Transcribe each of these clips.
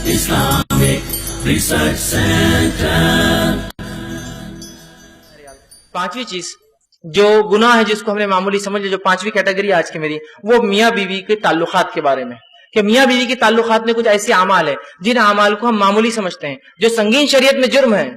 Islamic Research Center. पांचवी चीज जो गुनाह है जिसको हमने मामूली समझ लिया, जो पांचवी कैटेगरी आज की मेरी, वो मियाँ बीवी के ताल्लुकात के बारे में, कि मियाँ बीवी के ताल्लुकात में कुछ ऐसे अमाल है जिन अमाल को हम मामूली समझते हैं, जो संगीन शरीयत में जुर्म है।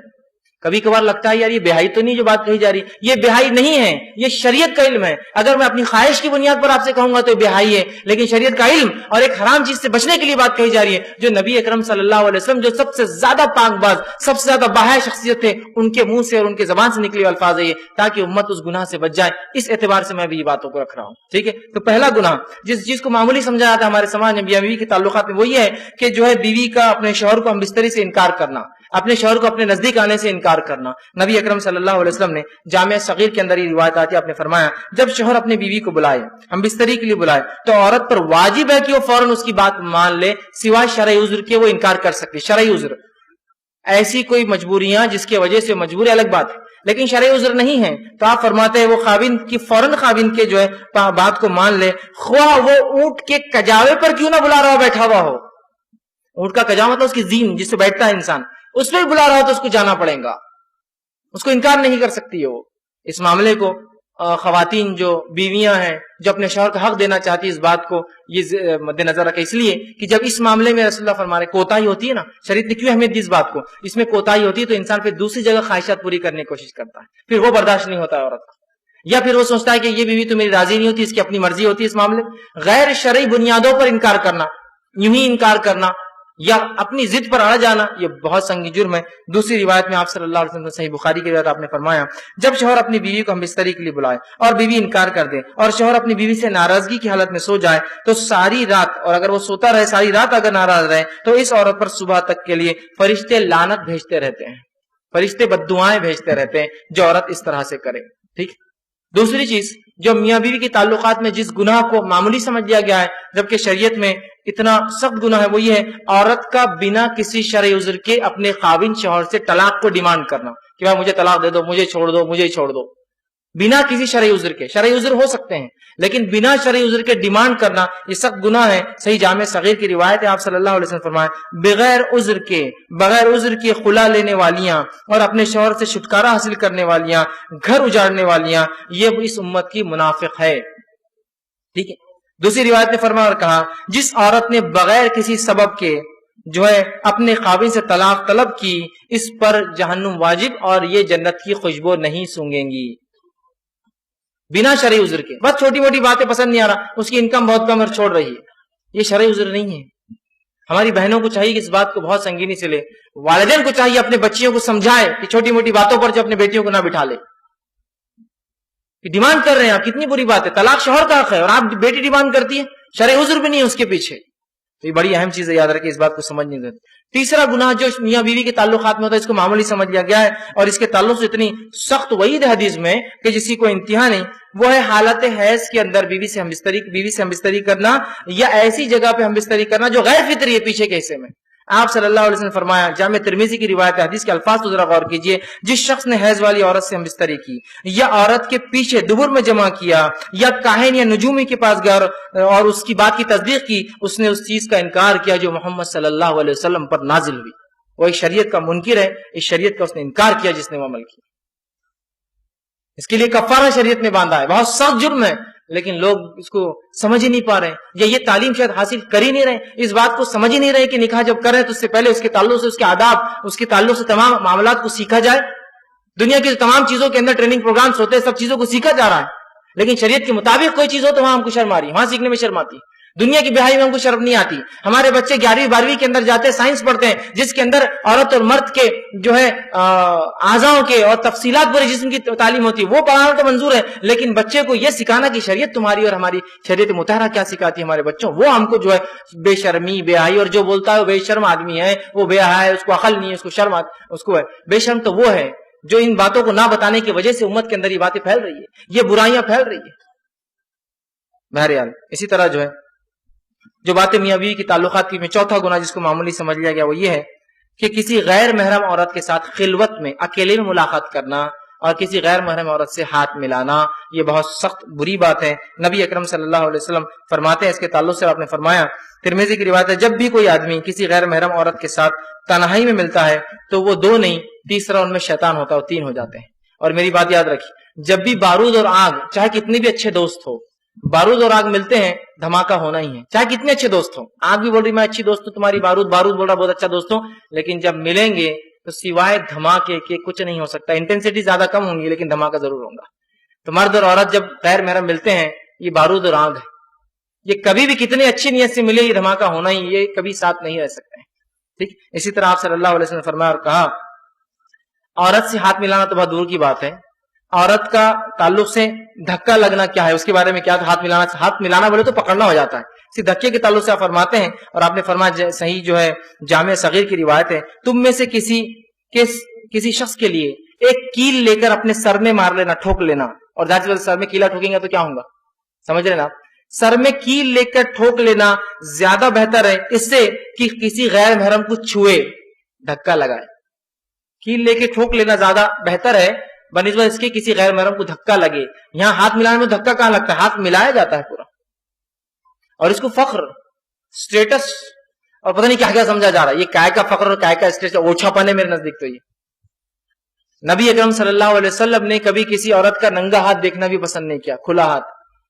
कभी कभार लगता है यार ये बेहाई तो नहीं जो बात कही जा रही, ये बेहाई नहीं है, ये शरीयत का इल्म है। अगर मैं अपनी ख्वाहिश की बुनियाद पर आपसे कहूंगा तो बेहाई है, लेकिन शरीयत का इल्म और एक हराम चीज से बचने के लिए बात कही जा रही है, जो नबी अकरम सल्लल्लाहु अलैहि वसल्लम जो सबसे ज्यादा पाकबाज, सबसे ज्यादा बाहर शख्सियत थे, उनके मुंह से और उनके जबान से निकले अल्फाज है ये, ताकि उम्मत उस गुनाह से बच जाए। इस एतबार से मैं भी ये बातों को रख रहा हूं, ठीक है। तो पहला गुनाह जिस चीज को मामूली समझा जाता है हमारे समाज में मियां बीवी के ताल्लुकात में, वो ये है कि जो है बीवी का अपने शौहर को हम बिस्तरी से इनकार करना, अपने शौहर को अपने नजदीक आने से इनकार करना। नबी अकरम सल्लल्लाहु अलैहि वसल्लम ने जामिया सगीर के अंदर ये रिवायत आती है, आपने फरमाया जब शौहर अपनी बीवी को बुलाए, हम बिस्तरी के लिए बुलाए, तो औरत पर वाजिब है कि वो फौरन उसकी बात मान ले, सिवाय शरई उज़्र के वो इनकार कर सकती है। शरई उज़्र, ऐसी कोई मजबूरियां जिसकी वजह से मजबूरी अलग बात है, लेकिन शरई उज़्र नहीं है, तो आप फरमाते हैं वो खाविन की फौरन खाविन के जो है बात को मान ले, ख्वाह वो ऊंट के कजावे पर क्यों ना बुला रहा हो, बैठा हुआ हो। ऊंट का कजावा मतलब उसकी जीन जिससे बैठता है इंसान, उस पर बुला रहा हो तो उसको जाना पड़ेगा, उसको इनकार नहीं कर सकती है वो। इस मामले को खवातीन जो बीवियां हैं जो अपने शौहर का हक देना चाहती है, इस बात को ये मद्देनजर रखें, इसलिए कि जब इस मामले में रसूलुल्लाह फरमा रहे कोताही होती है ना, शरीयत ने क्यों अहमियत दी इस बात को, इसमें कोताही होती है तो इंसान फिर दूसरी जगह ख्वाहिशात पूरी करने की कोशिश करता है, फिर वो बर्दाश्त नहीं होता है औरत का, या फिर वो सोचता है कि ये बीवी तो मेरी राजी नहीं होती, इसकी अपनी मर्जी होती है। इस मामले गैर शरई बुनियादों पर इनकार करना, यूं ही इनकार करना या अपनी जिद पर अड़ जाना, ये बहुत संगीन जुर्म है। दूसरी रिवायत में आप सल्लल्लाहु अलैहि वसल्लम सही बुखारी की रिवायत आपने फरमाया, जब शौहर अपनी बीवी को हम बिस्तरी के लिए बुलाए और बीवी इनकार कर दे और शौहर अपनी बीवी से नाराजगी की हालत में सो जाए, तो सारी रात, और अगर वो सोता रहे सारी रात अगर नाराज रहे, तो इस औरत पर सुबह तक के लिए फरिश्ते लानत भेजते रहते हैं, फरिश्ते बद्दुआएं भेजते रहते हैं जो औरत इस तरह से करे, ठीक। दूसरी चीज जो मियां बीवी के ताल्लुकात में जिस गुनाह को मामूली समझ लिया गया है जबकि शरीयत में इतना सख्त गुनाह है, वो ये है औरत का बिना किसी शरई उज़्र के अपने खाविन शौहर से तलाक को डिमांड करना कि भाई मुझे तलाक दे दो, मुझे छोड़ दो, मुझे छोड़ दो, बिना किसी शरई उज़्र के। शरई उज़्र हो सकते हैं लेकिन बिना शरई उज़्र के डिमांड करना ये सख्त गुनाह है। सही जामे सगीर की रिवायत है, आप सल्लल्लाहु अलैहि वसल्लम फरमाए बगैर उज़्र के खुला लेने वालियां और अपने शौहर से छुटकारा हासिल करने वालियां, घर उजाड़ने वालियां, ये इस उम्मत की मुनाफिक है, ठीक है। दूसरी रिवायत में फरमाया और कहा जिस औरत ने बगैर किसी सबब के जो है अपने खाविन से तलाक तलब की, इस पर जहन्नुम वाजिब और ये जन्नत की खुशबू नहीं सूंघेंगी, बिना शरई उज़्र के। बस छोटी मोटी बातें पसंद नहीं आ रहा, उसकी इनकम बहुत कम और छोड़ रही है, ये शरई उज़्र नहीं है। हमारी बहनों को चाहिए कि इस बात को बहुत संगीनी से ले, वालिदैन को चाहिए अपने बच्चियों को समझाए कि छोटी मोटी बातों पर जो अपने बेटियों को ना बिठा ले। डिमांड कर रहे हैं आप, कितनी बुरी बात है, तलाक शौहर का हक है और आप बेटी डिमांड करती है, शरई उज़्र भी नहीं है उसके पीछे, तो ये बड़ी अहम चीज है, याद रखें, इस बात को समझ नहीं देते। तीसरा गुनाह जो मियां बीवी के ताल्लुकात में होता है, इसको मामूली समझ लिया गया है और इसके ताल्लुक से इतनी सख्त वईद है हदीस में कि जिसकी कोई इंतहा नहीं, वो है हालत हैज के अंदर बीवी से हम बिस्तरी करना या ऐसी जगह पे हम बिस्तरी करना जो गैर फितरी है, पीछे के हिस्से में। आप सल्लल्लाहु अलैहि वसल्लम फरमाया, जामे तिर्मिज़ी की रिवायत है, हदीस के अल्फाज तो जरा गौर कीजिए, जिस शख्स ने हैज वाली औरत से हम बिस्तरी की या औरत के पीछे दुबुर में जमा किया या काहिन या नजूमी के पास गया और उसकी बात की तस्दीक की, उसने उस चीज का इनकार किया जो मोहम्मद सल्लल्लाहु अलैहि वसल्लम पर नाजिल हुई। वो एक शरीयत का मुनकिर है, इस शरीयत का उसने इनकार किया जिसने वो अमल किया, इसके लिए कफारा शरीयत ने बांधा है, बहुत सख्त जुर्म है, लेकिन लोग इसको समझ ही नहीं पा रहे, या ये तालीम शायद हासिल कर ही नहीं रहे, इस बात को समझ ही नहीं रहे कि निकाह जब करें तो उससे पहले उसके ताल्लुक से, उसके आदाब, उसके ताल्लुक से तमाम मामलात को सीखा जाए। दुनिया की तमाम चीजों के अंदर ट्रेनिंग प्रोग्राम्स होते हैं, सब चीजों को सीखा जा रहा है, लेकिन शरीयत के मुताबिक कोई चीज हो तो वहां हमको शर्म आ रही है, वहां सीखने में शर्म आती है। दुनिया की बेहाई में हमको शर्म नहीं आती। हमारे बच्चे 11वीं 12वीं के अंदर जाते हैं, साइंस पढ़ते हैं, जिसके अंदर औरत और मर्द के जो है आज़ाओं के और तफसीलात पूरे जिस्म की तालीम होती है, वो पढ़ाना तो मंजूर है, लेकिन बच्चे को यह सिखाना कि शरीयत तुम्हारी और हमारी शरीयत मुतहरा क्या सिखाती है हमारे बच्चों, वो हमको जो है बेशर्मी, बेहाई, और जो बोलता है वो बेशर्म आदमी है, वो बेहाया है, उसको अकल नहीं है, उसको शर्म, उसको है बेशर्म, तो वो है जो इन बातों को ना बताने की वजह से उम्मत के अंदर ये बातें फैल रही है, ये बुराइयां फैल रही है। बहरहाल इसी तरह जो है जो बातें मियां बीवी की ताल्लुकात की में चौथा गुनाह जिसको मामूली समझ लिया गया वो ये है कि किसी गैर महरम औरत के साथ खिलवत में, अकेले में मुलाकात करना اور کسی غیر محرم عورت سے ہاتھ ملانا یہ بہت سخت بری بات ہے۔ نبی اکرم صلی اللہ علیہ وسلم فرماتے ہیں، اس کے تعلق سے آپ نے فرمایا، ترمذی کی روایت ہے، جب بھی کوئی آدمی کسی غیر محرم عورت کے ساتھ تنہائی میں ملتا ہے تو وہ 2 نہیں، تیسرا ان میں شیطان ہوتا ہے، 3 ہو جاتے ہیں۔ اور میری بات یاد رکھیے، جب بھی بارود اور آگ، چاہے کتنے بھی اچھے دوست ہو، بارود اور آگ ملتے ہیں دھماکہ ہونا ہی ہے، چاہے کتنے اچھے دوست ہو۔ آگ بھی بول رہی میں اچھی دوست ہوں تمہاری، بارود بول رہا بہت اچھا دوست ہوں، لیکن جب ملیں گے تو سوائے دھماکے کے کچھ نہیں ہو سکتا۔ انٹینسٹی زیادہ کم ہوں گی لیکن دھماکہ ضرور ہوگا۔ تو مرد اور عورت جب غیر محرم ملتے ہیں، یہ بارود اور آگ ہے، یہ کبھی بھی کتنے اچھی نیت سے ملے، یہ دھماکہ ہونا ہی، یہ کبھی ساتھ نہیں رہ سکتے ہیں، ٹھیک۔ اسی طرح آپ صلی اللہ علیہ وسلم نے فرمایا اور کہا، عورت سے ہاتھ ملانا تو بہت دور کی بات ہے، عورت کا تعلق سے دھکا لگنا کیا ہے، اس کے بارے میں کیا؟ ہاتھ ملانا بولے تو پکڑنا ہو جاتا ہے، اسی دھکے کے تعلق سے آپ فرماتے ہیں، اور آپ نے فرمایا صحیح جو ہے جامع صغیر کی روایت ہے، تم میں سے کسی شخص کے لیے ایک کیل لے کر اپنے سر میں مار لینا، ٹھوک لینا، اور ظاہر سر میں کیلا ٹھوکیں گے تو کیا ہوگا، سمجھ رہے نا آپ؟ سر میں کیل لے کر ٹھوک لینا زیادہ بہتر ہے اس سے کہ کسی غیر محرم کو چھوئے، دھکا لگائے۔ کیل لے کے ٹھوک لینا زیادہ بہتر ہے بنسبت اس کے کسی غیر محرم کو دھکا لگے۔ یہاں ہاتھ ملانے میں دھکا کہاں لگتا ہے، ہاتھ ملایا جاتا ہے پورا، اور اس کو فخر، سٹیٹس اور پتہ نہیں کیا کیا سمجھا جا رہا ہے۔ یہ کائے کا فخر اور کائے کا اسٹیٹس، اوچھا پن ہے میرے نزدیک۔ تو یہ نبی اکرم صلی اللہ علیہ وسلم نے کبھی کسی عورت کا ننگا ہاتھ دیکھنا بھی پسند نہیں کیا، کھلا ہاتھ۔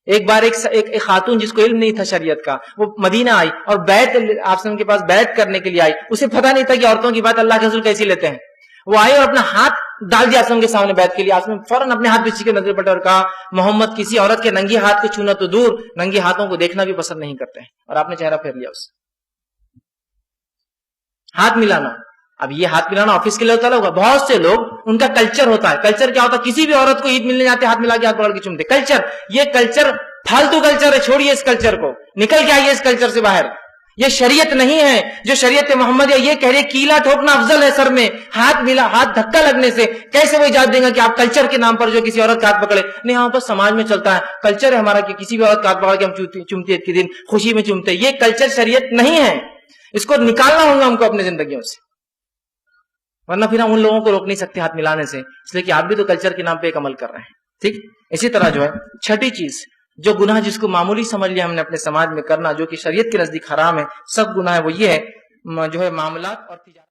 ایک بار ایک خاتون جس کو علم نہیں تھا شریعت کا، وہ مدینہ آئی اور بیعت آپ کے پاس بیعت کرنے کے لیے آئی، اسے پتہ نہیں تھا کہ عورتوں کی بات اللہ کے رسول کیسی لیتے ہیں۔ وہ آئی اور اپنا ہاتھ ڈال دیا آسم کے سامنے بیعت کے لیے، آسم فوراً اپنے ہاتھ پیچھے کے نظر پلٹے اور کہا، محمد کسی عورت کے ننگی ہاتھ کو چھونا تو دور، ننگے ہاتھوں کو دیکھنا بھی پسند نہیں کرتے ہیں، اور آپ نے چہرہ پھیر لیا اس سے۔ ہاتھ ملانا، اب یہ ہاتھ ملانا آفس کے لیے ہوتا ہوگا، بہت سے لوگ ان کا کلچر ہوتا ہے۔ کلچر کیا ہوتا ہے؟ کسی بھی عورت کو عید ملنے جاتے ہاتھ ملا کے ہاتھ پکڑ کے چومتے، کلچر۔ یہ کلچر پھالتو کلچر ہے، چھوڑیے اس کلچر کو، نکل کے آئیے اس کلچر سے باہر۔ یہ شریعت نہیں ہے جو شریعت محمد یہ کہہ رہے کیلا ٹھوکنا افضل ہے سر میں، ہاتھ ملا، ہاتھ دھکا لگنے سے کیسے وہ اجازت دیں گا کہ آپ کلچر کے نام پر جو کسی عورت کا ہاتھ پکڑے؟ نہیں، ہاں بس سماج میں چلتا ہے، کلچر ہے ہمارا کہ کسی بھی عورت کا ہاتھ پکڑ کے ہم چومتے عید کے دن خوشی میں چومتے۔ یہ کلچر شریعت نہیں ہے، اس کو نکالنا ہوگا ہم کو اپنی زندگیوں سے، ورنہ پھر ہم ان لوگوں کو روک نہیں سکتے ہاتھ ملانے سے، اس لیے کہ آپ بھی تو کلچر کے نام پہ ایک عمل کر رہے ہیں، ٹھیک۔ اسی طرح جو ہے چھٹی چیز، جو گناہ جس کو معمولی سمجھ لیا ہم نے اپنے سماج میں کرنا، جو کہ شریعت کے نزدیک حرام ہے، سب گناہ ہے، وہ یہ ہے جو ہے معاملات اور تجارت۔